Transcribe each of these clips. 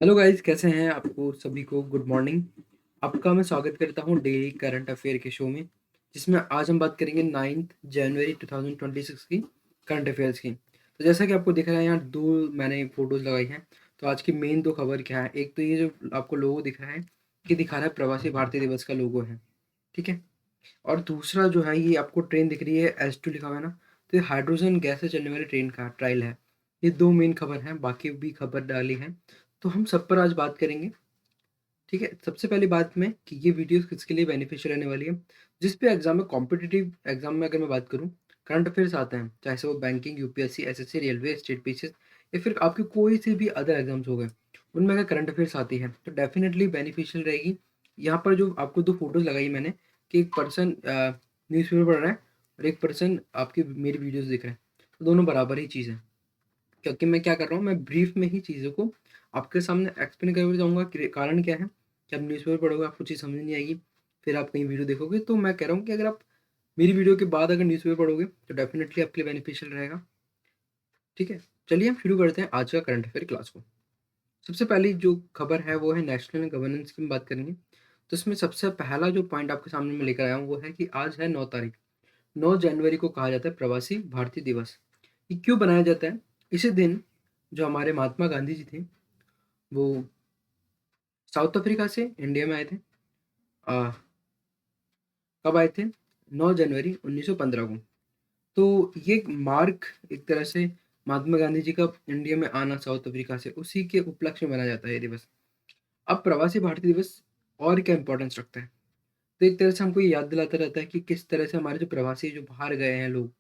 Hello guys, कैसे हैं? आपको सभी को गुड मॉर्निंग। आपका मैं स्वागत करता हूं डेली करंट अफेयर के शो में, जिसमें आज हम बात करेंगे 9 जनवरी 2026 की करंट अफेयर्स की। तो जैसा कि आपको दिख रहा है, यहाँ दो मैंने फोटोज लगाई हैं। तो आज की मेन दो खबर क्या है, एक तो ये जो आपको लोगो दिख रहा है कि दिखा रहा है प्रवासी भारतीय दिवस का लोगो है, ठीक है। और दूसरा जो है, ये आपको ट्रेन दिख रही है, S2 लिखा हुआ है ना। तो ये हाइड्रोजन गैस से चलने वाली ट्रेन का ट्रायल है। ये दो मेन खबर हैं, बाकी भी खबर डाली हैं। तो हम सब पर आज बात करेंगे, ठीक है। सबसे पहली बात में कि ये वीडियो किसके लिए बेनिफिशियल रहने वाली है। जिस पे एग्जाम में, कॉम्पिटिटिव एग्जाम में अगर मैं बात करूँ, करंट अफेयर्स आते हैं, चाहे से वो banking, UPSC, SSC, railway, state PCS या फिर आपके कोई से भी अदर एग्जाम्स हो गए, उनमें अगर करंट अफेयर्स आती है तो डेफिनेटली बेनिफिशियल रहेगी। यहाँ पर जो आपको दो फोटोज लगाई मैंने, कि एक पर्सन न्यूज़पेपर पढ़ रहा है और एक पर्सन आपकी मेरी वीडियोस देख रहे हैं, तो दोनों बराबर ही चीज़ है। क्योंकि मैं क्या कर रहा हूँ, मैं ब्रीफ में ही चीज़ों को आपके सामने एक्सप्लेन करके जाऊँगा कि कारण क्या है। कि आप न्यूज़पेपर पढ़ोगे, आपको चीज़ समझ नहीं आएगी, फिर आप कहीं वीडियो देखोगे। तो मैं कह रहा हूँ कि अगर आप मेरी वीडियो के बाद अगर न्यूज़पेपर पढ़ोगे तो डेफिनेटली आपके लिए बेनिफिशियल रहेगा, ठीक है। चलिए हम शुरू करते हैं आज का करंट अफेयर क्लास को। सबसे पहली जो खबर है वो है नेशनल गवर्नेंस की हम बात करेंगे। तो इसमें सबसे पहला जो पॉइंट आपके सामने मैं लेकर आया हूँ वो है कि आज है 9 तारीख। 9 जनवरी को कहा जाता है प्रवासी भारतीय दिवस। ये क्यों बनाया जाता है? इसी दिन जो हमारे महात्मा गांधी जी थे, वो साउथ अफ्रीका से इंडिया में आए थे। आ, कब आए थे? 9 जनवरी 1915 को। तो ये मार्क एक तरह से महात्मा गांधी जी का इंडिया में आना साउथ अफ्रीका से, उसी के उपलक्ष्य में मनाया जाता है ये दिवस। अब प्रवासी भारतीय दिवस और क्या इंपॉर्टेंस रखता है? तो एक तरह से हमको ये याद दिलाता रहता है कि किस तरह से हमारे जो प्रवासी जो बाहर गए हैं लोग,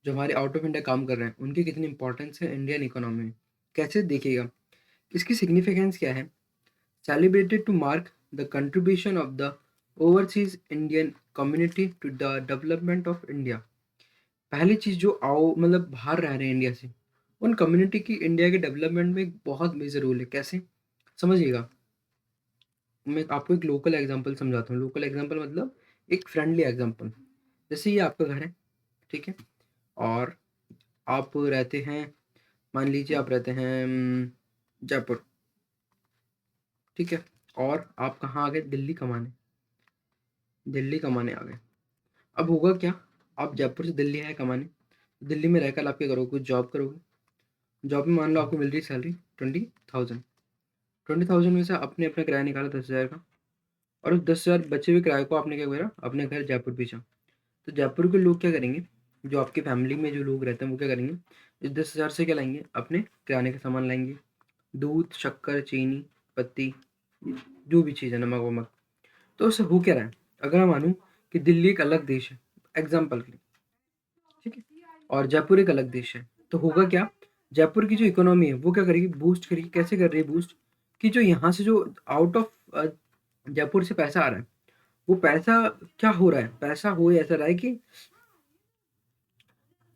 जो हमारे आउट ऑफ इंडिया काम कर रहे हैं, उनकी कितनी इंपॉर्टेंस है इंडियन इकोनॉमी में। कैसे देखिएगा, इसकी सिग्निफिकेंस क्या है। Celebrated to mark the contribution of the overseas Indian community to the development of India। पहली चीज जो आओ मतलब बाहर रह रहे हैं इंडिया से, उन कम्युनिटी की इंडिया के डेवलपमेंट में एक बहुत मेजर रोल है। कैसे समझिएगा, मैं आपको एक लोकल एग्जांपल समझाता हूँ। लोकल एग्जांपल मतलब एक फ्रेंडली एग्जांपल। जैसे ये आपका घर है, ठीक है, और आप रहते हैं, मान लीजिए आप रहते हैं जयपुर, ठीक है। और आप कहाँ आ गए? दिल्ली कमाने। दिल्ली कमाने आ गए। अब होगा क्या, आप जयपुर से दिल्ली आए कमाने, दिल्ली में रहकर आप क्या करोगे? कुछ जॉब करोगे। जॉब में मान लो आपको मिल रही सैलरी 20,000। 20,000 में से आपने अपना किराया निकाला 10,000 का, और उस 10,000 बचे हुए किराए को आपने क्या करा? अपने घर जयपुर भेजा। तो जयपुर के लोग क्या करेंगे? जो आपकी फैमिली में जो लोग रहते हैं वो क्या करेंगे? इस 10,000 से क्या लाएंगे? अपने किराने का सामान लाएंगे। दूध, शक्कर, चीनी, पत्ती, जो भी चीज़ है, नमक वमक। तो उससे हो क्या रहा है? अगर मैं मानूं कि दिल्ली एक अलग देश है, एग्जाम्पल के लिए, ठीक है, और जयपुर एक अलग देश है, तो होगा क्या? जयपुर की जो इकोनॉमी है वो क्या करेगी? बूस्ट करेगी। कैसे कर रही है बूस्ट? कि जो यहाँ से जो आउट ऑफ जयपुर से पैसा आ रहा है, वो पैसा क्या हो रहा है? पैसा हो ऐसा रहा है कि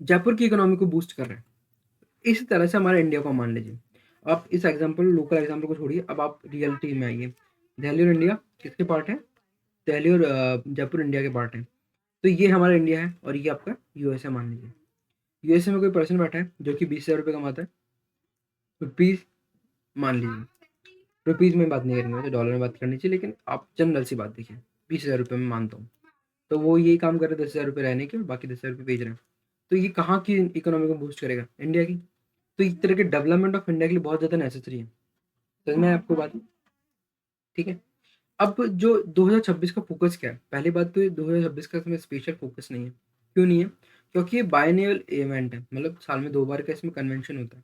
जयपुर की इकोनॉमी को बूस्ट कर रहा है। इसी तरह से हमारे इंडिया को मान लीजिए। आप इस एग्जाम्पल, लोकल एग्जाम्पल को छोड़िए, अब आप रियलिटी में आइए। दिल्ली और इंडिया किसके पार्ट है? दिल्ली और जयपुर इंडिया के पार्ट है। तो ये हमारा इंडिया है और ये आपका यूएसए मान लीजिए। यूएसए में कोई पर्सन बैठा है जो कि 20,000 रुपये कमाता है, रुपीज़ मान लीजिए। रुपीज़ में बात नहीं करेंगे, तो डॉलर में बात करनी चाहिए, लेकिन आप जनरल सी बात देखिए, 20,000 रुपये में मानता हूँ। तो वो यही काम कर रहे हैं 10,000 रुपये रहने के, और बाकी 10,000 रुपये भेज रहे हैं। तो ये कहाँ की इकोनॉमी को बूस्ट करेगा? इंडिया की। तो इस तरह के डेवलपमेंट ऑफ इंडिया के लिए बहुत ज़्यादा नेसेसरी है। समझ में आया आपको बात? ठीक है। अब जो 2026 का फोकस क्या है? पहली बात तो ये 2026 का इसमें स्पेशल फोकस नहीं है। क्यों नहीं है? क्योंकि ये बायनियल इवेंट है, मतलब साल में 2 बार का इसमें कन्वेंशन होता है।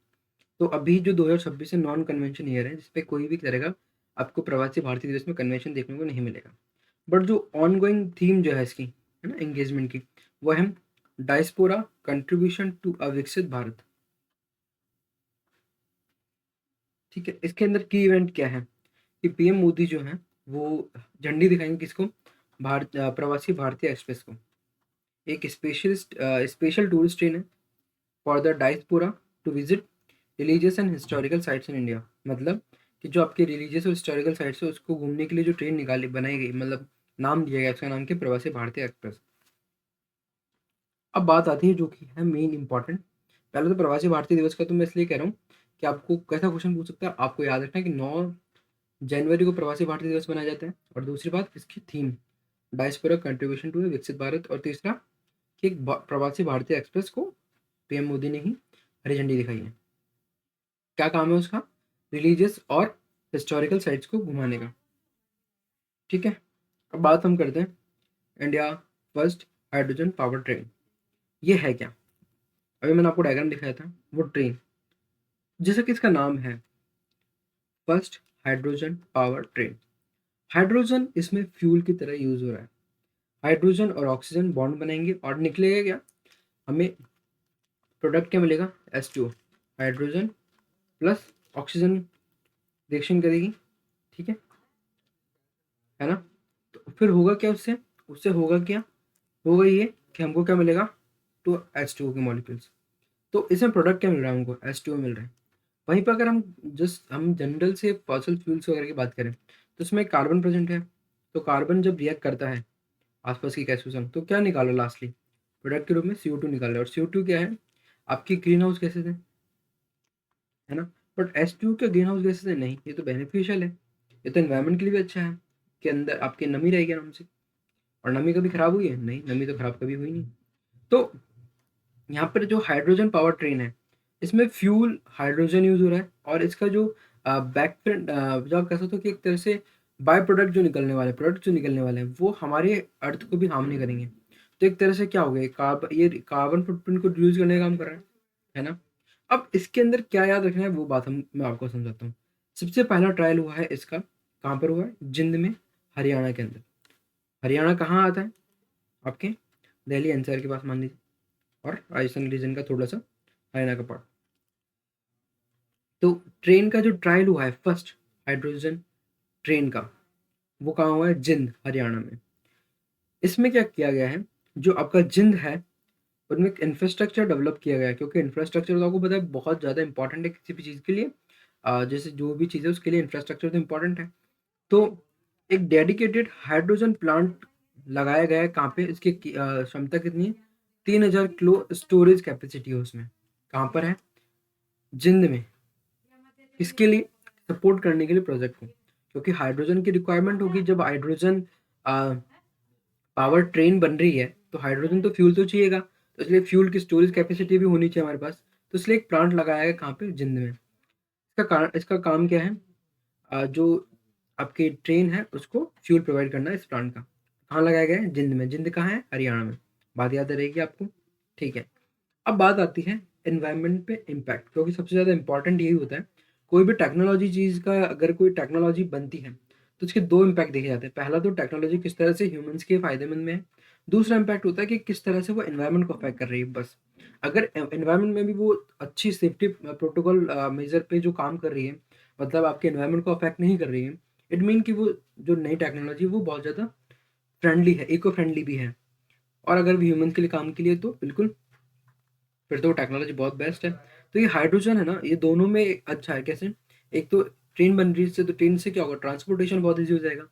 तो अभी जो 2026 से नॉन कन्वेंशन ईयर है, जिसपे कोई भी तरह का आपको प्रवासी भारतीय दिवस में कन्वेंशन देखने को नहीं मिलेगा। बट जो ऑनगोइंग थीम जो है इसकी, है ना, एंगेजमेंट की, वो है डायस्पोरा कंट्रीब्यूशन टू अ विकसित भारत। ठीक है। इसके अंदर की इवेंट क्या है कि पीएम मोदी जो है वो झंडी दिखाएंगे किसको? भारत प्रवासी भारतीय एक्सप्रेस को। एक स्पेशल टूरिस्ट ट्रेन है for the diaspora to visit religious and historical sites in India. मतलब कि जो आपके रिलीजियस और हिस्टोरिकल साइट्स है उसको घूमने के लिए जो ट्रेन निकाली बनाई गई, मतलब नाम दिया गया उसका, नाम के प्रवासी भारतीय एक्सप्रेस। अब बात आती है जो कि है मेन इंपॉर्टेंट। पहले तो प्रवासी भारतीय दिवस का तो मैं इसलिए कह रहा हूँ कि आपको कैसा क्वेश्चन पूछ सकता है, आपको याद रखना है कि 9 जनवरी को प्रवासी भारतीय दिवस मनाया जाता है। और दूसरी बात, इसकी थीम डायस्पोरा कंट्रीब्यूशन टू ए विकसित भारत। और तीसरा कि एक प्रवासी भारतीय एक्सप्रेस को पीएम मोदी ने ही हरी झंडी दिखाई है। क्या काम है उसका? रिलीजियस और हिस्टोरिकल साइट्स को घुमाने का। ठीक है, अब बात हम करते हैं India first hydrogen power train. ये है क्या? अभी मैंने आपको डायग्राम दिखाया था, वो ट्रेन जैसा कि इसका नाम है first hydrogen power train. Hydrogen इसमें फ्यूल की तरह यूज हो रहा है। हाइड्रोजन और ऑक्सीजन बॉन्ड बनाएंगे और निकलेगा क्या? हमें प्रोडक्ट क्या मिलेगा? H2O, hydrogen plus oxygen reaction करेगी। ठीक है ना? तो फिर होगा क्या उससे? उससे होगा क्या? होगा ये कि हमको क्या मिलेगा? टू H2O के मॉलिक्यूल्स। तो इसमें प्रोडक्ट क्या मिल रहा है हमको? H2O मिल रहा है। वहीं पर अगर हम जनरल से फॉसिल फ्यूल्स वगैरह की बात करें तो उसमें कार्बन प्रेजेंट है। तो कार्बन जब रिएक्ट करता है आसपास की गैसों संग तो क्या निकालो लास्टली? प्रोडक्ट के रूप में CO2 निकालो। और CO2 क्या है? आपकी ग्रीन हाउस गैसेज है ना? बट H2O क्या ग्रीन हाउस गैसेज है? नहीं, ये तो बेनिफिशियल है। ये तो एनवायरनमेंट के लिए भी अच्छा है कि अंदर आपकी नमी रहेगी आराम से। और नमी कभी खराब हुई है? नहीं, नमी तो खराब कभी हुई नहीं। तो यहाँ पर जो हाइड्रोजन पावर ट्रेन है इसमें फ्यूल हाइड्रोजन यूज हो रहा है। और इसका जो बैक जो आप कह सकते हो कि एक तरह से बाय प्रोडक्ट जो निकलने वाले प्रोडक्ट जो निकलने वाले हैं वो हमारे अर्थ को भी हार्म नहीं करेंगे। तो एक तरह से क्या हो गया, ये कार्बन फुटप्रिंट को रिड्यूस करने का काम कर रहा है ना? अब इसके अंदर क्या याद रखना है वो बात मैं आपको समझाता हूँ। सबसे पहला ट्रायल हुआ है इसका, कहाँ पर हुआ है? जिंद में, हरियाणा के अंदर। हरियाणा कहाँ आता है? आपके दिल्ली एनसीआर के पास मान लीजिए, और राजस्थान रीजन का थोड़ा सा हरियाणा का पार्ट। तो ट्रेन का जो ट्रायल हुआ है फर्स्ट हाइड्रोजन ट्रेन का, वो कहाँ हुआ है? जिंद, हरियाणा में। इसमें क्या किया गया है, जो आपका जिंद है उनमें इंफ्रास्ट्रक्चर डेवलप किया गया है। क्योंकि इंफ्रास्ट्रक्चर तो आपको पता है बहुत ज़्यादा इंपॉर्टेंट है किसी भी चीज़ के लिए। जैसे जो भी चीज़ है उसके लिए इंफ्रास्ट्रक्चर तो इंपॉर्टेंट है। तो एक डेडिकेटेड हाइड्रोजन प्लांट लगाया गया है। कहाँ पे? इसकी क्षमता कितनी है? 3000 किलो स्टोरेज कैपेसिटी है उसमें। कहाँ पर है? जिंद में। इसके लिए सपोर्ट करने के लिए प्रोजेक्ट को, क्योंकि हाइड्रोजन की रिक्वायरमेंट होगी। जब हाइड्रोजन पावर ट्रेन बन रही है तो हाइड्रोजन तो फ्यूल तो चाहिएगा, तो इसलिए फ्यूल की स्टोरेज कैपेसिटी भी होनी चाहिए हमारे पास। तो इसलिए एक प्लांट लगाया है। कहाँ पे? जिंद में। इसका काम क्या है? जो आपकी ट्रेन है उसको फ्यूल प्रोवाइड करना है इस प्लांट का। कहाँ लगाया गया है? जिंद में। जिंद कहाँ है? हरियाणा में। बात याद रहेगी आपको? ठीक है। अब बात आती है एनवायरनमेंट पे इम्पैक्ट, क्योंकि सबसे ज़्यादा इंपॉर्टेंट यही होता है। कोई भी टेक्नोलॉजी चीज़ का, अगर कोई टेक्नोलॉजी बनती है तो उसके दो इम्पैक्ट देखे जाते हैं। पहला तो टेक्नोलॉजी किस तरह से ह्यूमंस के फायदेमंद में है। दूसरा इम्पैक्ट होता है कि किस तरह से वो एनवायरनमेंट को अफेक्ट कर रही है। बस अगर एनवायरनमेंट में भी वो अच्छी सेफ्टी प्रोटोकॉल मेजर पे जो काम कर रही है, मतलब आपके एनवायरनमेंट को अफेक्ट नहीं कर रही है, इट मीन कि वो जो नई टेक्नोलॉजी है वो बहुत ज़्यादा फ्रेंडली है, इको फ्रेंडली भी है। और अगर भी ह्यूमंस के लिए काम के लिए तो बिल्कुल, फिर तो वो टेक्नोलॉजी बहुत बेस्ट है। तो ये हाइड्रोजन है ना, ये दोनों में अच्छा है। कैसे? एक तो ट्रेन बन रही है इससे, तो ट्रेन से क्या होगा? ट्रांसपोर्टेशन बहुत ईजी हो जाएगा।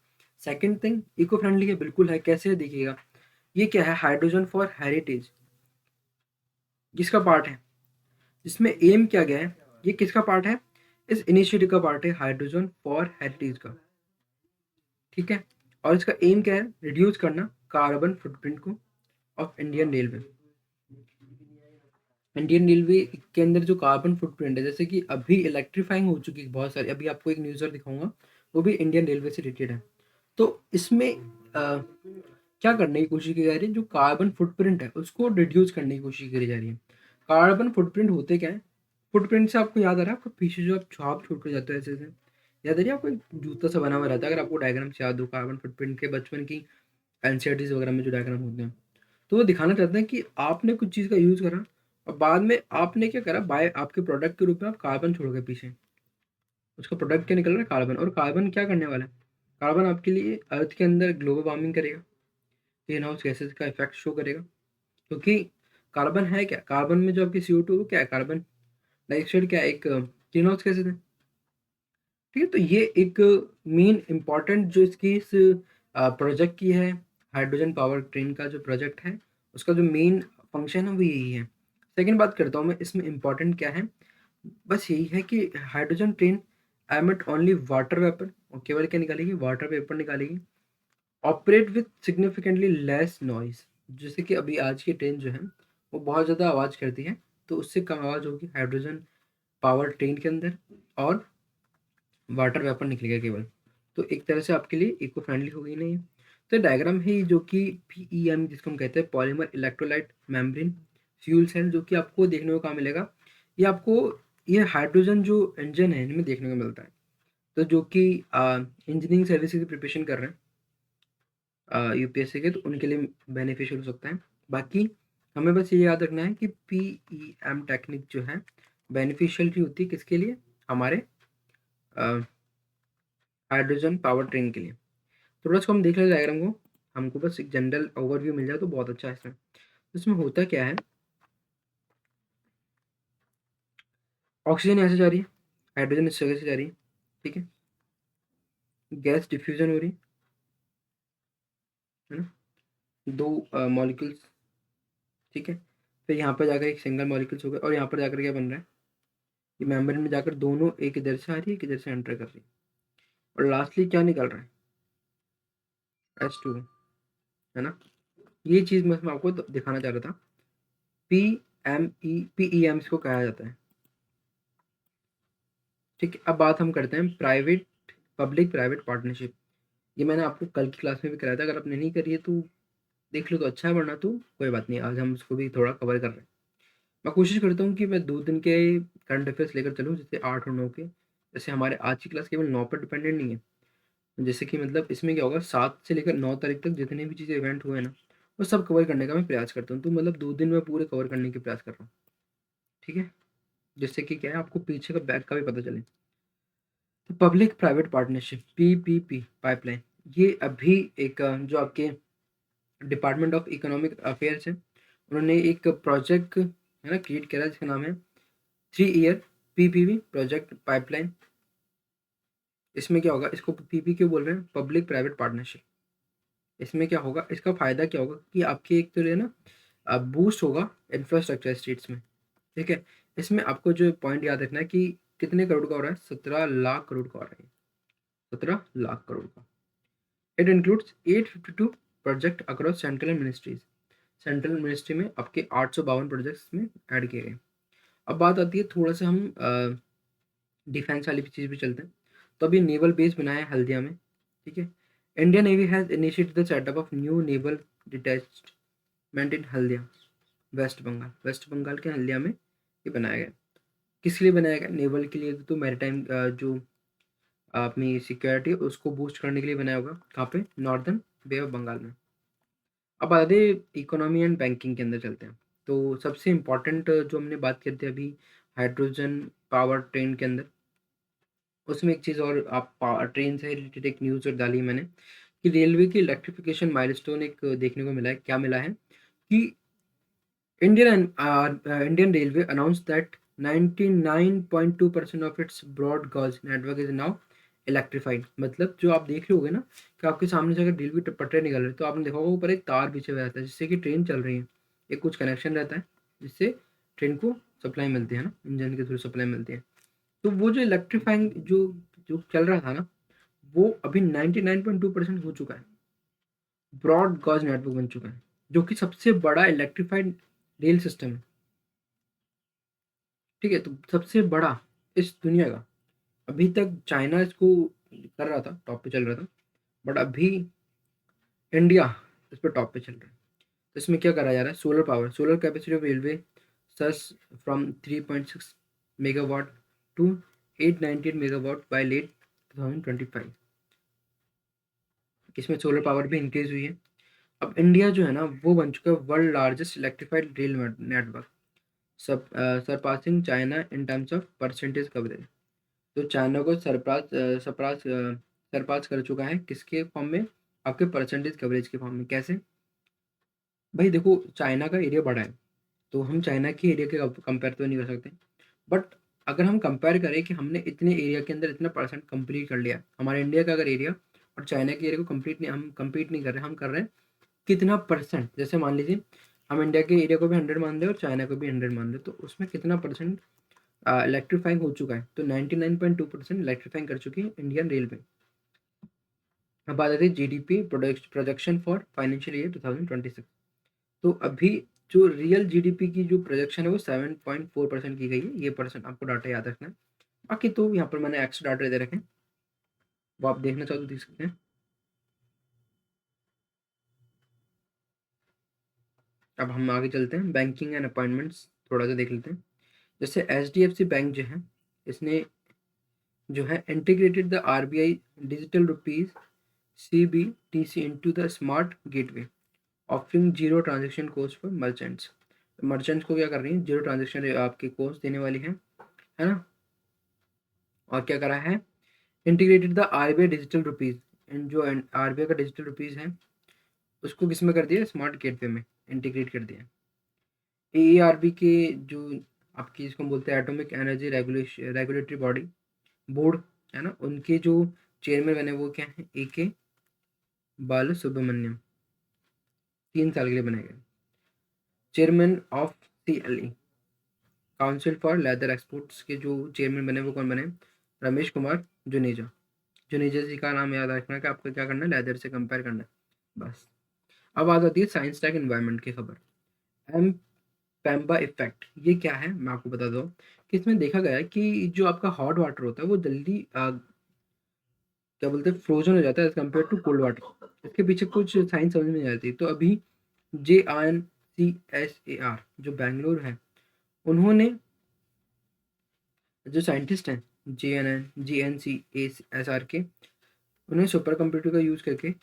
सेकंड थिंग, इको फ्रेंडली है, बिल्कुल है। कैसे है देखिएगा, ये क्या है? हाइड्रोजन फॉर हेरिटेज, किसका पार्ट है? इसमें एम किया गया है, ये किसका पार्ट है? इस इनिशिएटिव का पार्ट है, हाइड्रोजन फॉर हेरिटेज का। ठीक है। और इसका एम क्या है? रिड्यूस करना कार्बन फुटप्रिंट को of Indian railway. Indian railway के अंदर जो कार्बन फुटप्रिंट है, जैसे कि अभी इलेक्ट्रीफाइंग हो चुकी है बहुत सारी, अभी आपको एक न्यूज़र दिखाऊंगा, वो भी इंडियन रेलवे से रिलेटेड है। तो इसमें क्या करने की कोशिश की जा रही है? जो कार्बन फुटप्रिंट है उसको रिड्यूस करने की कोशिश करी जा रही है। कार्बन फुटप्रिंट होते क्या है? फुटप्रिंट से आपको याद आ रहा है, आपको पीछे जो आप छाप छोड़ कर जाते हो ऐसे ऐसे, याद आ रही है आपको? एक जूता सा बना हुआ रहता है, अगर आपको डायग्राम से याद हो कार्बन फुटप्रिंट के, बचपन की एनसीईआरटीज वगैरह में जो डायग्राम होते हैं। तो वो दिखाना चाहते हैं कि आपने कुछ चीज़ का यूज़ करा और बाद में आपने क्या करा, बाय आपके प्रोडक्ट के रूप में आप कार्बन छोड़ गए पीछे। उसका प्रोडक्ट क्या निकल रहा है? कार्बन। और कार्बन क्या करने वाला है? कार्बन आपके लिए अर्थ के अंदर ग्लोबल वार्मिंग करेगा, ग्रीन हाउस गैसेज का इफेक्ट शो करेगा। क्योंकि कार्बन है क्या? कार्बन में जो आपकी CO2 वो क्या है? कार्बन डाइऑक्साइड क्या है? एक ग्रीन हाउस गैसेज है। ठीक है। तो ये एक मेन इम्पॉर्टेंट जो इसकी इस प्रोजेक्ट की है, हाइड्रोजन पावर ट्रेन का जो प्रोजेक्ट है, उसका जो मेन फंक्शन है वो यही है। सेकंड बात करता हूँ मैं, इसमें इम्पॉर्टेंट क्या है? बस यही है कि hydrogen train emit only water vapour, और केवल क्या निकालेगी, वाटर वेपर निकालेगी। Operate with significantly less noise, जैसे कि अभी आज की ट्रेन जो है वो बहुत ज़्यादा आवाज़ करती है, तो उससे कम आवाज़ होगी हाइड्रोजन पावर ट्रेन के अंदर, और वाटर वेपर निकलेगा केवल। तो एक तरह से आपके लिए इको फ्रेंडली होगी नहीं। तो डायग्राम है जो कि पीईएम जिसको हम कहते हैं, polymer electrolyte membrane fuel cell, जो कि आपको देखने को कहाँ मिलेगा, ये आपको ये हाइड्रोजन जो इंजन है इनमें देखने को मिलता है। तो जो कि इंजीनियरिंग सर्विसेज की प्रिपरेशन कर रहे हैं यूपीएससी के, तो उनके लिए बेनिफिशियल हो सकता है। बाकी हमें बस ये याद रखना है कि पीईएम टेक्निक जो है बेनिफिशियल ही होती है किसके लिए, हमारे हाइड्रोजन पावर ट्रेन के लिए। थोड़ा सा हम देख लेते डायग्राम को, हमको बस एक जनरल ओवरव्यू मिल जाए तो बहुत अच्छा है इसमें। तो इसमें होता क्या है, ऑक्सीजन ऐसे जा रही है, हाइड्रोजन इस जगह से जा रही है, ठीक है, गैस डिफ्यूजन हो रही है ना, दो मॉलिक्यूल्स, ठीक है, फिर यहाँ पर जाकर एक सिंगल मॉलिक्यूल्स हो गए, और यहाँ पर जाकर क्या बन रहा है, ये मेम्ब्रेन में जाकर दोनों एक इधर से आ रही है, एक इधर से एंटर कर रही है, और लास्टली क्या निकल रहा है, H2, है ना। ये चीज़ मैं आपको दिखाना चाह रहा था। पीईएम इसको कहा जाता है, ठीक है। अब बात हम करते हैं प्राइवेट पब्लिक प्राइवेट पार्टनरशिप। ये मैंने आपको कल की क्लास में भी कराया था, अगर आपने नहीं करी है तो देख लो तो अच्छा है, वरना तो कोई बात नहीं, आज हम उसको भी थोड़ा कवर कर रहे हैं। मैं कोशिश करता हूँ कि मैं 2 दिन के करंट अफेयर्स लेकर चलूँ, जैसे 8 और 9 के। जैसे हमारे आज की क्लास केवल 9 पर डिपेंडेंट नहीं है, जैसे कि मतलब इसमें क्या होगा, 7 से लेकर 9 तारीख तक जितने भी चीज़ें इवेंट हुए हैं ना, वो सब कवर करने का मैं प्रयास करता हूँ। तो मतलब 2 दिन में पूरे कवर करने की प्रयास कर रहा हूँ, ठीक है, जिससे कि क्या है, आपको पीछे का बैक का भी पता चले। तो public private partnership PPP pipeline, ये अभी एक जो आपके डिपार्टमेंट ऑफ इकोनॉमिक अफेयर्स है, उन्होंने एक प्रोजेक्ट है ना क्रिएट करा, जिसका नाम है 3 ईयर पीपीपी प्रोजेक्ट पाइपलाइन। इसमें क्या होगा, इसको पीपी क्यों बोल रहे हैं, पब्लिक प्राइवेट पार्टनरशिप। इसमें क्या होगा, इसका फायदा क्या होगा कि आपके एक तो है ना बूस्ट होगा इंफ्रास्ट्रक्चर स्टेट्स में, ठीक है। इसमें आपको जो पॉइंट याद रखना है कि कितने करोड़ का हो रहा है, 17 लाख करोड़ का हो रहा है, 17 लाख करोड़ का। It includes 852 project across central ministries. Central ministry में आपके 852 प्रोजेक्ट्स में ऐड किए गए। अब बात आती है थोड़ा सा हम डिफेंस वाली चीज़ भी चलते हैं। तो अभी नेवल बेस बनाया है हल्दिया में, ठीक है। Indian navy has initiated the setup of new naval detachment in Haldia, West Bengal. West Bengal के हल्दिया में ये बनाया गया। किस लिए बनाया गया, नेवल के लिए, तो मैरीटाइम जो अपनी सिक्योरिटी उसको बूस्ट करने के लिए बनाया होगा। कहाँ पे, नॉर्दर्न बे ऑफ बंगाल में। अब आधे इकोनॉमी एंड बैंकिंग के अंदर चलते हैं। तो सबसे इम्पोर्टेंट जो हमने बात की थी अभी हाइड्रोजन पावर ट्रेन के अंदर, उसमें एक चीज़ और, आप ट्रेन से रिलेटेड एक न्यूज़ और डाली मैंने कि रेलवे की इलेक्ट्रिफिकेशन माइलस्टोन एक देखने को मिला है। क्या मिला है कि Indian railway announce that 99.2% of its broad gauge network is now electrified. मतलब जो आप देख रहे होगे ना कि आपके सामने से अगर रेलवे पटरी निकल रही है, तो आपने देखा होगा ऊपर एक तार पीछे हुआ रहता है जिससे कि ट्रेन चल रही है, एक कुछ कनेक्शन रहता है जिससे ट्रेन को सप्लाई मिलती है ना, इंजन के थ्रू सप्लाई मिलती है। तो वो जो इलेक्ट्रीफाइंग जो जो चल रहा था ना, वो अभी 99.2% हो चुका है, ब्रॉड गॉज नेटवर्क बन चुका है, जो कि सबसे बड़ा इलेक्ट्रीफाइड रेल सिस्टम है, ठीक है। तो सबसे बड़ा इस दुनिया का, अभी तक चाइना इसको कर रहा था, टॉप पे चल रहा था, बट अभी इंडिया इस पर टॉप पे चल रहा है। तो इसमें क्या करा जा रहा है, solar power, solar capacity of railway soars from 3.6 megawatt to 898 megawatt by late 2025। इसमें सोलर पावर भी इंक्रीज हुई है। अब इंडिया जो है ना वो बन चुका है world largest electrified rail network, सब surpassing China in terms of percentage coverage. तो चाइना को सरपास कर चुका है, किसके फॉर्म में, आपके परसेंटेज कवरेज के फॉर्म में। कैसे, भाई देखो चाइना का एरिया बड़ा है, तो हम चाइना के एरिया के कंपेयर तो नहीं कर सकते, बट अगर हम कंपेयर करें कि हमने इतने एरिया के अंदर इतना परसेंट कंप्लीट कर लिया, हमारे इंडिया का अगर एरिया और चाइना के एरिया को कंप्लीट नहीं, हम कंप्लीट नहीं कर रहे, हम कर रहे हैं कितना परसेंट। जैसे मान लीजिए हम इंडिया के एरिया को भी 100 मान लें और चाइना को भी 100 मान लें, तो उसमें कितना परसेंट इलेक्ट्रीफाइंग हो चुका है, तो 99.2% इलेक्ट्रीफाइंग कर चुकी है इंडियन रेलवे। अब बात आती है GDP projection for financial year 2026। तो अभी जो रियल जीडीपी की जो प्रोजेक्शन है वो 7.4% की गई है। ये परसेंट आपको डाटा याद रखना है। बाकी तो यहाँ पर मैंने एक्स्ट्रा डाटा दे रखे हैं, वो आप देखना चाहो तो देख सकते हैं। अब हम आगे चलते हैं, बैंकिंग एंड अपॉइंटमेंट्स थोड़ा सा देख लेते हैं। जैसे एचडीएफसी बैंक जो है, इसने जो है integrated the RBI digital rupees CBDC into the smart gateway offering zero transaction cost for merchants. Merchants को क्या कर रही है, जीरो ट्रांजेक्शन आपकी कॉस्ट देने वाली है ना। और क्या करा है, integrated the RBI digital rupees, जो आरबीआई का डिजिटल रुपीज है उसको किस में कर दिया, स्मार्ट गेटवे में इंटीग्रेट कर दिया। AERB के जो आपकी जिसको हम बोलते हैं atomic energy regulatory body board है ना, उनके जो चेयरमैन बने वो क्या है, AK बाला सुब्रमण्यम, 3 साल के लिए बनाए गए। Chairman of CLE council for leather exports के जो चेयरमैन बने वो कौन बने, रमेश कुमार जुनेजा। जुनेजा जी का नाम याद रखना कि आपको क्या करना है, लेदर से कंपेयर करना है बस। अब आ जाती है साइंस टेक एनवायरनमेंट की खबर। एम पैम्बा इफेक्ट, ये क्या है मैं आपको बता दूं कि इसमें देखा गया है कि जो आपका हॉट वाटर होता है वो जल्दी क्या बोलते हैं फ्रोजन हो जाता है as compared to cold water. इसके पीछे कुछ साइंस समझ में नहीं आती। तो अभी JINCSAR जो बैंगलोर है, उन्होंने जो साइंटिस्ट हैं GNCASR के, उन्हें सुपर कंप्यूटर का यूज़ करके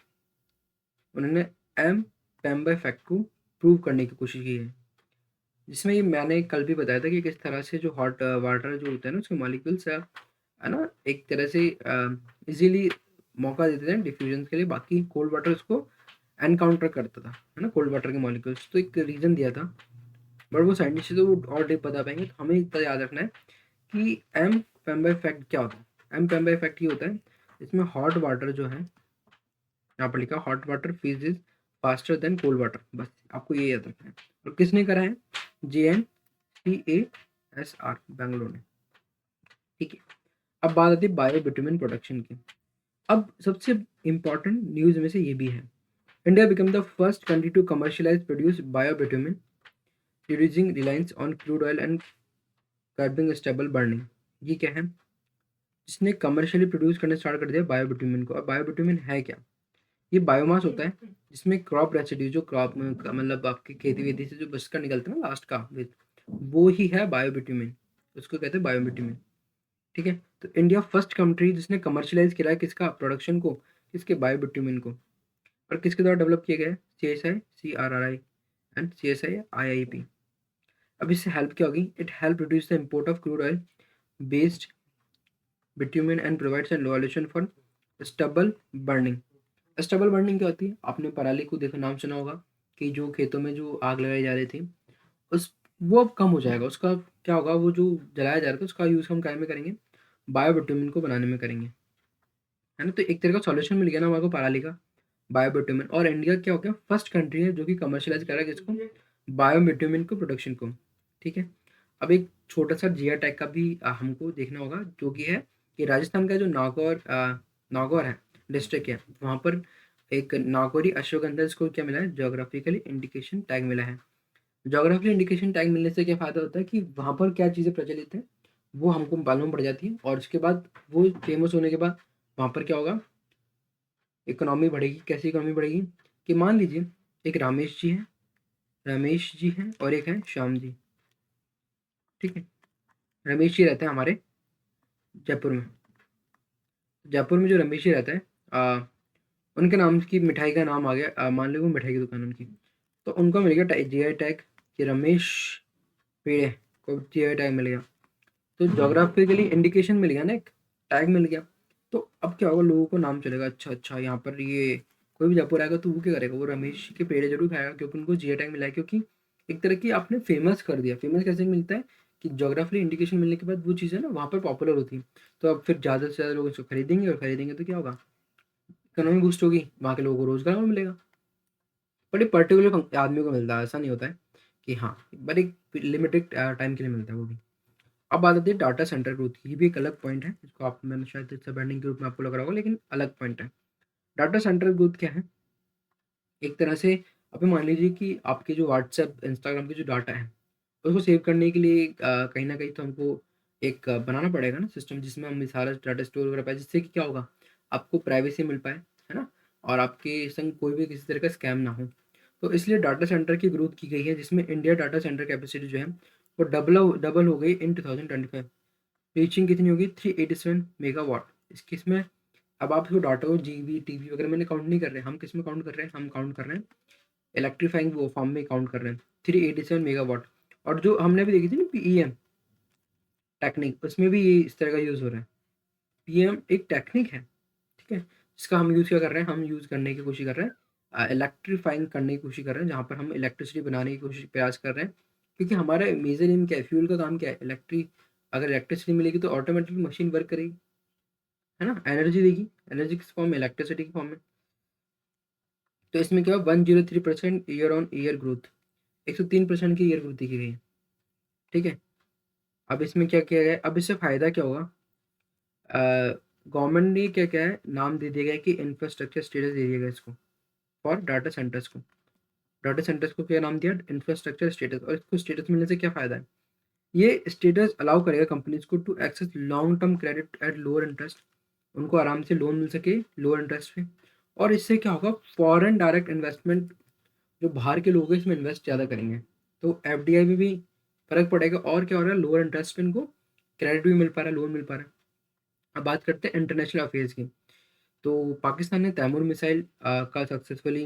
उन्होंने एम पैम्बा इफेक्ट को प्रूव करने की कोशिश की है। जिसमें ये मैंने कल भी बताया था कि किस तरह से जो हॉट वाटर जो होता है ना उसके मॉलिक्यूल्स है ना, एक तरह से इजीली मौका देते हैं डिफ्यूजन के लिए, बाकी कोल्ड वाटर उसको एनकाउंटर करता था है ना, कोल्ड वाटर के मॉलिक्यूल्स। तो एक रीज़न दिया था, बट वो साइंटिस्ट तो वो और डीप बता पाएंगे। तो हमें इतना याद रखना है कि एम पेम्बा इफेक्ट क्या होता है। एम पेम्बा इफेक्ट ये होता है, इसमें हॉट वाटर जो है, यहाँ पर लिखा hot water फ्रीजेज faster than cold water, बस आपको ये याद रखना है। और किसने करा है, JNCASR बैंगलोर ने, ठीक है। अब बात आती है बायो बिटुमिन प्रोडक्शन की। अब सबसे इंपॉर्टेंट न्यूज में से ये भी है, India become the first country to commercialise produce bio bitumen reducing reliance on crude oil and curbing stubble burning. ये क्या है, जिसने कमर्शियली प्रोड्यूस करना स्टार्ट कर दिया बायो बिटुमिन को। अब बायो बिटुमिन है क्या, ये बायोमास होता है जिसमें क्रॉप रेसिड्यू, जो क्रॉप मतलब आपकी खेती वेती से जो बचकर निकलता है ना लास्ट का with, वो ही है बायो बिटुमिन, उसको कहते हैं बायो बिटुमिन, ठीक है। तो इंडिया फर्स्ट कंट्री जिसने कमर्शियलाइज किया है किसका प्रोडक्शन को, किसके बायो बिटुमिन को। और किसके द्वारा डेवलप किया गया है, CSI CRRI and CSI IIP। अब इससे हेल्प क्या होगी, it help reduce the import of crude oil based bitumen and provides N solution for stubble burning. Stubble burning क्या होती है, आपने पराली को देखो नाम सुना होगा कि जो खेतों में जो आग लगाई जा रही थी, उस वो अब कम हो जाएगा। उसका क्या होगा, वो जो जलाया जा रहा था उसका यूज़ हम काय में करेंगे, बायो बिटुमिन को बनाने में करेंगे, है ना। तो एक तरह का सॉल्यूशन मिल गया ना हमारे को पराली का, बायो बिटुमिन। और इंडिया क्या हो गया, फर्स्ट कंट्री है जो कि कमर्शियलाइज कर रहा है किसको, बायो बिटुमिन को प्रोडक्शन को, ठीक है। अब एक छोटा सा जिया टैग का भी हमको देखना होगा, जो कि है कि राजस्थान का जो नागौर है डिस्ट्रिक्ट है, वहाँ पर एक नागौरी अश्वगंधा, इसको क्या मिला है, जोग्राफिकली इंडिकेशन टैग मिला है। जोग्राफिकल इंडिकेशन टैग मिलने से क्या फ़ायदा होता है कि वहाँ पर क्या चीज़ें प्रचलित हैं वो हमको मालूम पड़ जाती है, और उसके बाद वो फेमस होने के बाद वहाँ पर क्या होगा, इकोनॉमी बढ़ेगी। कैसी इकोनॉमी बढ़ेगी, कि मान लीजिए एक रमेश जी हैं और एक है श्याम जी, ठीक है। रमेश जी रहते हैं हमारे जयपुर में। जयपुर में जो रमेश जी रहता है, उनके नाम की मिठाई का नाम आ गया, मान लो वो मिठाई की दुकान उनकी, तो उनको मिल गया GI टैग कि रमेश पेड़े को GI टैग मिल गया। तो जोग्राफिकली इंडिकेशन मिल गया ना, एक टैग मिल गया। तो अब क्या होगा, लोगों को नाम चलेगा, अच्छा अच्छा यहाँ पर ये कोई भी जयपुर आएगा तो वो क्या करेगा, वो रमेश के पेड़े जरूर खाएगा, क्योंकि उनको GI टैग मिला है। क्योंकि एक तरह की आपने फेमस कर दिया। फेमस कैसे मिलता है कि जोग्राफिकली इंडिकेशन मिलने के बाद वो चीज़ें ना वहाँ पर पॉपुलर होती हैं, तो अब फिर ज़्यादा से ज़्यादा लोग इसको खरीदेंगे, और खरीदेंगे तो क्या होगा, इकोनॉमी बूस्ट होगी, वहाँ के लोगों को रोजगार और मिलेगा। बट ये पर्टिकुलर आदमी को मिलता है, ऐसा नहीं होता है कि हाँ, बट एक लिमिटेड टाइम के लिए मिलता है वो भी। अब बात आती है डाटा सेंटर ग्रोथ की। ये भी एक अलग पॉइंट है, इसको आप मैंने शायद इट्स बैंडिंग के रूप में आपको लग रहा होगा, लेकिन अलग पॉइंट है। डाटा सेंटर ग्रोथ क्या है? एक तरह से अभी मान लीजिए कि आपके जो व्हाट्सएप इंस्टाग्राम के जो डाटा है उसको सेव करने के लिए कहीं ना कहीं तो हमको एक बनाना पड़ेगा ना सिस्टम, जिसमें हम ये सारा डाटा स्टोर कर पाए, जिससे कि क्या होगा, आपको प्राइवेसी मिल पाए, है ना, और आपके संग कोई भी किसी तरह का स्कैम ना हो। तो इसलिए डाटा सेंटर की ग्रोथ की गई है, जिसमें इंडिया डाटा सेंटर कैपेसिटी जो है वो डबल हो गई इन 2025। रीचिंग कितनी होगी? 387 मेगावाट। इसकी इसमें अब आप इसको डाटा को जीबी टीबी वगैरह मैंने काउंट नहीं कर रहे हैं, हम किस में काउंट कर रहे हैं, हम काउंट कर रहे हैं इलेक्ट्रीफाइंग वो फॉर्म में काउंट कर रहे हैं। 387 मेगावाट। और जो हमने अभी देखी थी ना पीईएम टेक्निक, उसमें भी ये इस तरह का यूज़ हो रहा है। पीएम एक टेक्निक है, ठीक है, जिसका हम यूज़ क्या कर रहे हैं, हम यूज़ करने की कोशिश कर रहे हैं, इलेक्ट्रीफाइंग करने की कोशिश कर रहे हैं, जहाँ पर हम इलेक्ट्रिसिटी बनाने की कोशिश प्रयास कर रहे हैं। क्योंकि हमारा मेजर एम क्या है, फ्यूल का काम क्या है, अगर इलेक्ट्रिसिटी मिलेगी तो ऑटोमेटिकली मशीन वर्क करेगी, है ना, एनर्जी देगी। एनर्जी किस फॉर्म में? इलेक्ट्रिसिटी की फॉर्म में। तो इसमें क्या 103% ईयर ऑन ईयर ग्रोथ, 103% की ईयर ग्रोथ की गई है, ठीक है। अब इसमें क्या किया गया है? अब इससे फायदा क्या होगा? गवर्नमेंट ने क्या क्या है नाम दे दिया गया है कि इंफ्रास्ट्रक्चर स्टेटस दे दिया गया इसको फॉर डाटा सेंटर्स को। डाटा सेंटर्स को क्या नाम दिया? Infrastructure status. और इसको स्टेटस मिलने से क्या फायदा है? ये स्टेटस अलाउ करेगा कंपनीज को to access long term credit at lower interest. उनको आराम से लोन मिल सके लोअर इंटरेस्ट पे। और इससे क्या होगा, फॉरेन डायरेक्ट इन्वेस्टमेंट, जो बाहर के लोग हैं इसमें इन्वेस्ट ज़्यादा करेंगे, तो एफडीआई में भी फर्क पड़ेगा। और क्या हो रहा है, लोअर इंटरेस्ट पे इनको क्रेडिट भी मिल पा रहा है, लोन मिल पा रहा है। अब बात करते हैं इंटरनेशनल अफेयर्स की। तो पाकिस्तान ने तैमूर मिसाइल का सक्सेसफुली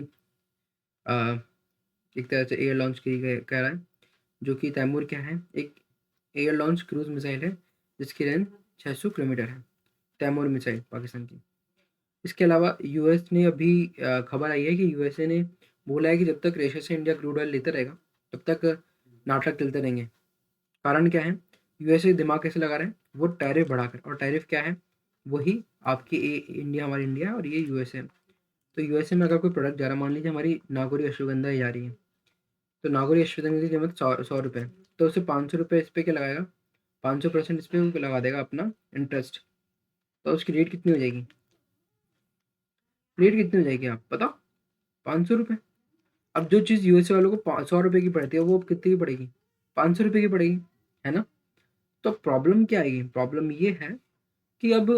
एक तरह से एयर लॉन्च की गए कह रहा है। जो कि तैमूर क्या है, एक एयर लॉन्च क्रूज मिसाइल है, जिसकी रेंज 600 किलोमीटर है, तैमूर मिसाइल पाकिस्तान की। इसके अलावा यूएस ने अभी खबर आई है कि यूएसए ने बोला है कि जब तक रशिया से इंडिया क्रूड ऑयल लेता रहेगा तब तक नाटक चलते रहेंगे। कारण क्या है? यूएसए दिमाग कैसे लगा रहे हैं? वो टैरिफ बढ़ाकर। और टैरिफ क्या है? वही आपकी इंडिया, हमारी इंडिया और ये यूएसए। तो यूएसए में अगर कोई प्रोडक्ट जा रहा है, मान लीजिए हमारी नागौरी अश्वगंधा जा रही है, तो नागौरी अश्वगंधा की कीमत 100 रुपये, तो उसे 500 रुपये इस पे क्या लगाएगा, 500% इस पे वो लगा देगा अपना इंटरेस्ट। तो उसकी रेट कितनी हो जाएगी? रेट कितनी हो जाएगी आप बताओ? 500 रुपये। अब जो चीज़ यूएसए वालों को 100 रुपये की पड़ती है, वो अब कितनी की पड़ेगी? 500 रुपये की पड़ेगी, है ना। तो प्रॉब्लम क्या आएगी? प्रॉब्लम ये है कि अब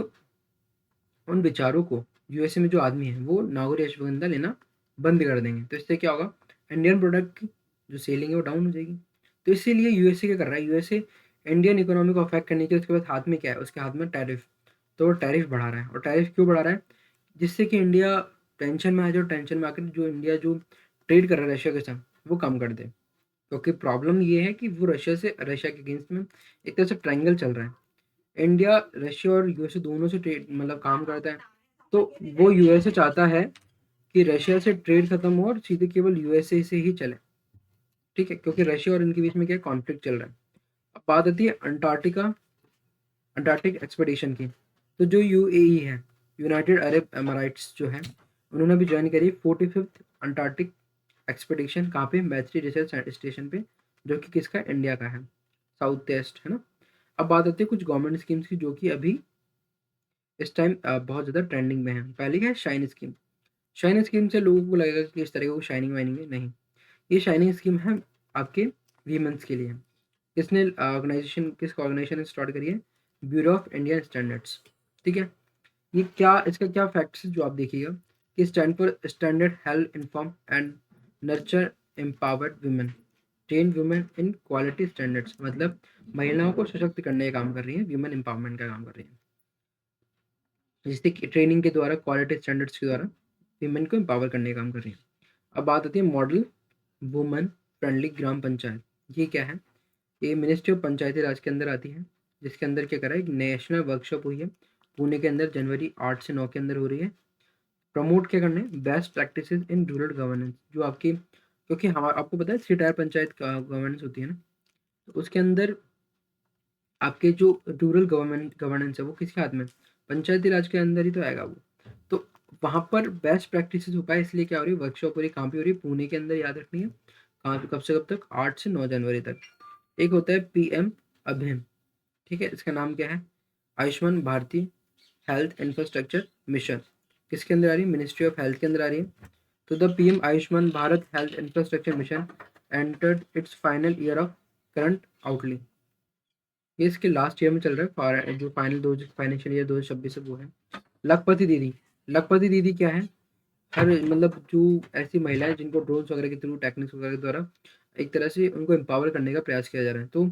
उन बेचारों को, यूएसए में जो आदमी है वो नागौरी अश्वगंधा लेना बंद कर देंगे। तो इससे क्या होगा, इंडियन प्रोडक्ट की जो सेलिंग है वो डाउन हो जाएगी। तो इसीलिए यूएसए क्या कर रहा है, यूएसए इंडियन इकोनॉमी को अफेक्ट करने के उसके बाद हाथ में क्या है, उसके हाथ में टैरिफ। तो वो टैरिफ बढ़ा रहा है। और टैरिफ क्यों बढ़ा रहा है? जिससे कि इंडिया टेंशन में आ जाए, टेंशन में आकर जो इंडिया जो ट्रेड कर रहा है रशिया के साथ वो कम कर दे। क्योंकि प्रॉब्लम ये है कि वो रशिया के अगेंस्ट में एक तरह से ट्रायंगल चल रहा है। इंडिया, रशिया और यूएसए दोनों से ट्रेड मतलब काम करता है। तो वो यूएसए चाहता है कि रशिया से ट्रेड खत्म हो और सीधे केवल यूएसए से ही चले, ठीक है, क्योंकि रशिया और इनके बीच में क्या कॉन्फ्लिक्ट चल रहा है। अब बात आती है अंटार्कटिक एक्सपेडिशन की। तो जो यूएई है, यूनाइटेड अरब एमिरेट्स जो है, उन्होंने भी ज्वाइन करी 45th अंटार्कटिक एक्सपेडिशन। कहाँ पे? मैत्री रिसर्च स्टेशन पे, जो कि किसका? इंडिया का है, साउथ ईस्ट, है ना। अब बात आती है कुछ गवर्नमेंट स्कीम्स की, जो कि अभी इस टाइम बहुत ज़्यादा ट्रेंडिंग में है। पहले क्या है? Shine scheme. शाइन स्कीम से लोगों को लगेगा कि इस तरह की शाइनिंग वाइनिंग है, नहीं। ये शाइनिंग स्कीम है आपके वीमेंस के लिए। किसने ऑर्गेनाइजेशन, किस ऑर्गेनाइजेशन ने स्टार्ट करी है? ब्यूरो ऑफ इंडियन स्टैंडर्ड्स, ठीक है। ये क्या, इसका क्या फैक्ट्स जो आप देखिएगा कि stand for standard health inform and nurture empowered women, train women in quality standards. मतलब महिलाओं को सशक्त करने का काम कर रही है, वुमेन एम्पावरमेंट का काम कर रही है, जिससे कि ट्रेनिंग के द्वारा, क्वालिटी स्टैंडर्ड्स के द्वारा वुमेन को एम्पावर करने का काम कर रही है। अब बात आती है मॉडल वुमेन फ्रेंडली ग्राम पंचायत। ये क्या है? ये मिनिस्ट्री ऑफ पंचायती राज के अंदर आती है, जिसके अंदर क्या करा है, एक नेशनल वर्कशॉप हुई है पुणे के अंदर, जनवरी 8 से 9 के अंदर हो रही है। प्रमोट क्या करना है? Best practices in rural governance. जो आपकी, क्योंकि हमारा आपको पता है 3 टायर पंचायत गवर्नेंस होती है ना, तो उसके अंदर आपके जो रूरल गवर्नेंस है वो किसके हाथ में? पंचायती राज के अंदर ही तो आएगा वो। तो वहाँ पर बेस्ट प्रैक्टिसेस हो पाए, इसलिए क्या हो रही है, वर्कशॉप हो रही है। कहाँ पे हो रही है? पुणे के अंदर, याद रखनी है। कहाँ पे? कब से कब तक? 8 से 9 जनवरी तक। एक होता है पीएम अभियान, ठीक है, इसका नाम क्या है? आयुष्मान भारतीय हेल्थ इंफ्रास्ट्रक्चर मिशन। किसके अंदर आ रही है? मिनिस्ट्री ऑफ हेल्थ के अंदर आ रही है। तो the PM Ayushman Bharat health infrastructure mission entered its final year of current outlay. ये इसके लास्ट ईयर में चल रहा है, जो फाइनल दो फाइनेंशियल ईयर 2026 है वो है। लखपति दीदी, लखपति दीदी क्या है? हर मतलब जो ऐसी महिलाएं जिनको ड्रोन्स वगैरह के थ्रू, टेक्निक्स वगैरह के द्वारा एक तरह से उनको एम्पावर करने का प्रयास किया जा रहा है। तो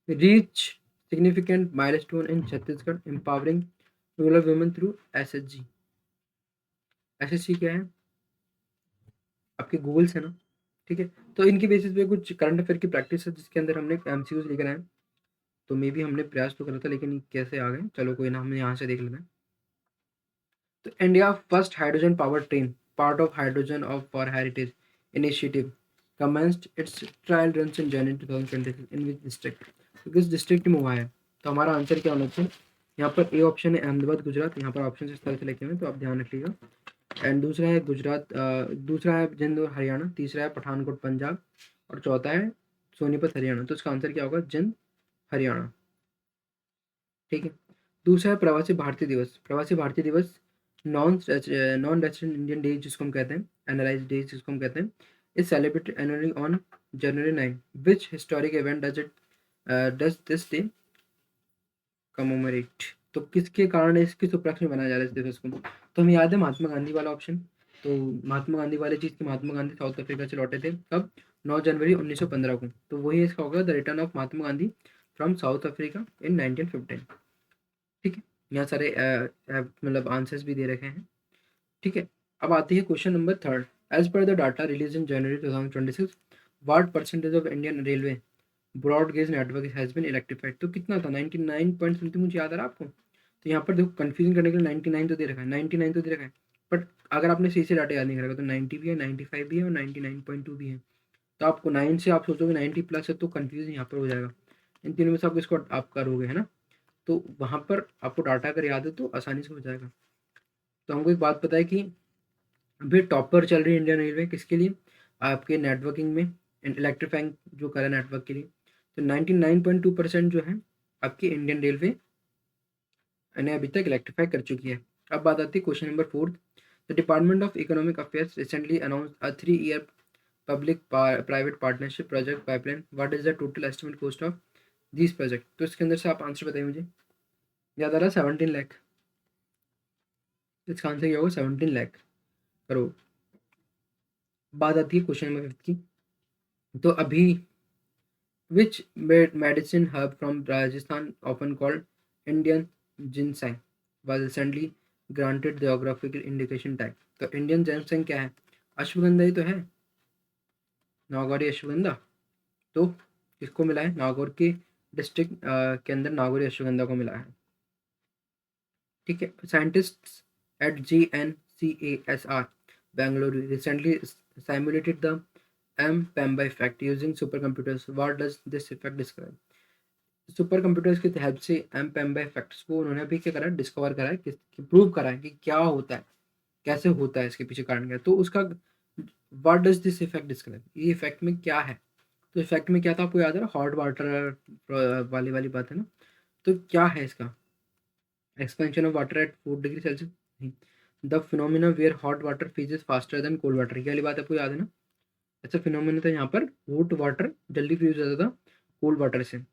reach significant milestone in Chhattisgarh empowering rural women through SHG. SHG क्या है? आपके गोल्स है ना। ठीक है, तो इनके बेसिस पे कुछ करंट अफेयर की प्रैक्टिस है जिसके अंदर हमने एमसीक्यूज लेकर आए। तो मे भी हमने प्रयास तो करा था लेकिन कैसे आ गए, चलो कोई ना, हम यहाँ से देख लेते हैं। तो India first hydrogen power train part of hydrogen of for heritage initiative commenced its trial runs in January 2026 in which district? तो किस डिस्ट्रिक्ट में हुआ है? तो हमारा आंसर क्या होना चाहिए? यहाँ पर ए ऑप्शन है अहमदाबाद गुजरात, यहाँ पर ऑप्शन इस तरह से लिखे हुए हैं तो आप ध्यान रखिएगा। एंड दूसरा है गुजरात, दूसरा है जिंद और हरियाणा, तीसरा है पठानकोट पंजाब, और चौथा है सोनीपत हरियाणा। तो इसका आंसर क्या होगा? जिंद हरियाणा। ठीक है, दूसरा है प्रवासी भारतीय दिवस। प्रवासी भारतीय दिवस non non resident Indian day जिसको हम कहते हैं, एनआरआई डे जिसको हम कहते हैं, is celebrated annually on January 9। Which historic event does this day commemorate? तो किसके कारण इसकी उपलक्ष्य में मनाया जा रहा है इस दिवस को? तो हमें याद है महात्मा गांधी वाला ऑप्शन। तो महात्मा गांधी वाले चीज़ की, महात्मा गांधी साउथ अफ्रीका से लौटे थे कब? 9 जनवरी 1915 को। तो वही इसका होगा, the return of Mahatma Gandhi from south Africa in 1915। ठीक है, यहाँ सारे मतलब आंसर्स भी दे रखे हैं। ठीक है, अब आती है question number third. As per the data release in January 2026 what percentage of Indian railway broad gauge network has been electrified? तो कितना था? 99 पॉइंट समथिंग, मुझे याद आ रहा है आपको। तो यहाँ पर देखो कंफ्यूजन करने के लिए 99 तो दे रखा है, 99 तो दे रखा है, बट अगर आपने सही से डाटा याद नहीं करेगा तो 90 भी है, 95 भी है और 99.2 भी है। तो आपको 9 से आप सोचोगे 90 प्लस है तो कंफ्यूजन यहाँ पर हो जाएगा। इन तीनों में से आप इसको आप करोगे, है ना। तो वहाँ पर आपको डाटा अगर याद है तो आसानी से हो जाएगा। तो हमको एक बात पता है कि अभी टॉप पर चल रही है इंडियन रेलवे किसके लिए? आपके नेटवर्किंग में, इलेक्ट्रीफाइंग जो करा नेटवर्क के लिए। तो 99.2% जो है आपकी इंडियन रेलवे ने अभी तक इलेक्ट्रीफाई कर चुकी है। अब बात आती है question number fourth. The department of economic affairs recently announce a 3 year public private partnership project pipeline. What is the total estimate cost of this project? तो इसके अंदर से आप आंसर बताइए मुझे। याद आ रहा है 17 लाख। इसका आंसर क्या होगा? 17 लाख करोड़। बात आती है क्वेश्चन नंबर फिफ्थ की। तो अभी which medicine hub from Rajasthan often called Indian ginseng was recently granted geographical indication tag? तो इंडियन जिनसाई क्या है? अश्वगंधा ही तो है, नागौरी अश्वगंधा। तो किसको मिला है? नागौर के डिस्ट्रिक्ट के अंदर नागौरी अश्वगंधा को मिला है। ठीक है, scientists at GNCASR Bengaluru recently simulated the M-Pemba effect using supercomputers. What does this effect describe? Super computers की हेल्प से एम पेम्बा इफेक्ट्स को उन्होंने अभी क्या करा है? डिस्कवर करा है, प्रूव करा है कि क्या होता है, कैसे होता है, इसके पीछे कारण क्या है। तो उसका what does this effect describe? ये इफेक्ट में क्या है? तो इफेक्ट में क्या था आपको याद है? हॉट वाटर वाली वाली बात है ना। तो क्या है इसका? Expansion of water at 4 degree Celsius नहीं, the phenomena where hot water freezes faster than cold water, ये वाली बात आपको याद है ना। अच्छा फिनोमिना था यहाँ पर, हॉट वाटर जल्दी फ्रीज हो जाता था कोल्ड वाटर से।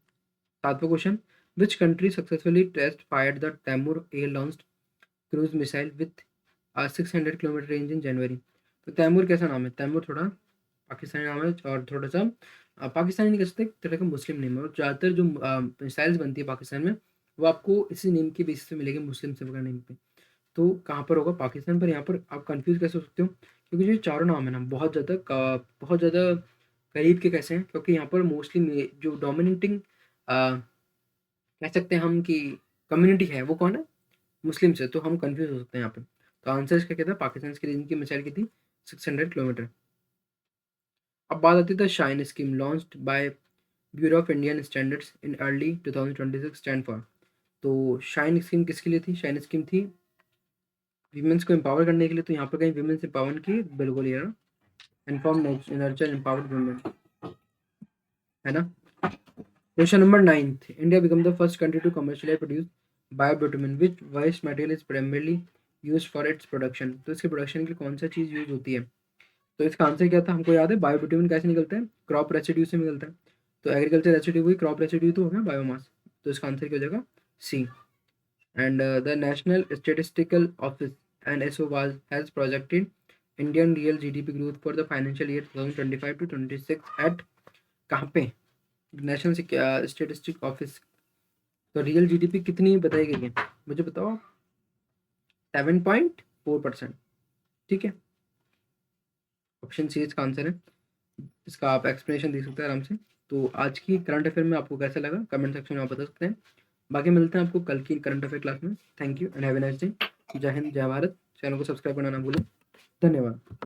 सातवां question. Which country successfully test fired the Taimur air launched cruise missile with 600 kilometre range in January? तो तैमूर कैसा नाम है? तैमूर थोड़ा पाकिस्तानी नाम है और थोड़ा सा पाकिस्तानी नहीं कह सकते, एक तरह का मुस्लिम नेम है। और ज़्यादातर जो मिसाइल्स बनती है पाकिस्तान में वो आपको इसी नेम के बेसिस पे मिलेगी, मुस्लिम से वगैरह नेम पे। तो कहाँ पर होगा? पाकिस्तान पर। यहाँ पर आप कंफ्यूज कैसे हो सकते हो? क्योंकि जो चारों नाम है ना बहुत ज़्यादा करीब के कैसे हैं, क्योंकि यहाँ पर मोस्टली जो डोमिनेटिंग कह सकते हैं हम कि कम्युनिटी है वो कौन है? मुस्लिम से। तो हम कंफ्यूज हो सकते हैं यहाँ पे। तो आंसर इसका क्या था? पाकिस्तान की रेंज की मिसाइल की थी 600 किलोमीटर। अब बात आती है shine scheme launched by bureau of Indian standards in early 2026 stand for. तो शाइन स्कीम किसके लिए थी? शाइन स्कीम थी वीमेंस को एम्पावर करने के लिए। तो यहाँ पर कहीं वीमेंस एम्पावरमेंट की बिल्कुल ये ना, इन्फॉर्म नर्चर एम्पावर्ड वुमेन, है ना। Question number 9th, India become the first country to commercially produce biobitumen which waste material is primarily use for its production. तो इसके प्रोडक्शन के लिए कौन सा चीज़ यूज होती है? तो इसका आंसर क्या था, हमको याद है बायोबिटुमिन कैसे निकलता है, क्रॉप रेसिड्यू से निकलता है। तो एग्रीकल्चर रेसिड्यू हुई, क्रॉप रेसिड्यू तो हो गया बायोमास। तो इसका आंसर क्या हो जाएगा, C. And the national statistical office NSO was has projected Indian real GDP growth for the financial year 2025 to 26 at कहाँ पे, नेशनल स्टेटिस्टिक ऑफिस। तो रियल जीडीपी कितनी बताई गई है, मुझे बताओ। 7.4%। ठीक है, ऑप्शन सी इसका आंसर है। इसका आप एक्सप्लेनेशन दे सकते हैं आराम से। तो आज की करंट अफेयर में आपको कैसा लगा कमेंट सेक्शन में आप बता सकते हैं। बाकी मिलते हैं आपको कल की करंट अफेयर क्लास में। Thank you and have a nice day. जय हिंद, जय भारत। चैनल को सब्सक्राइब करना ना भूलें। धन्यवाद।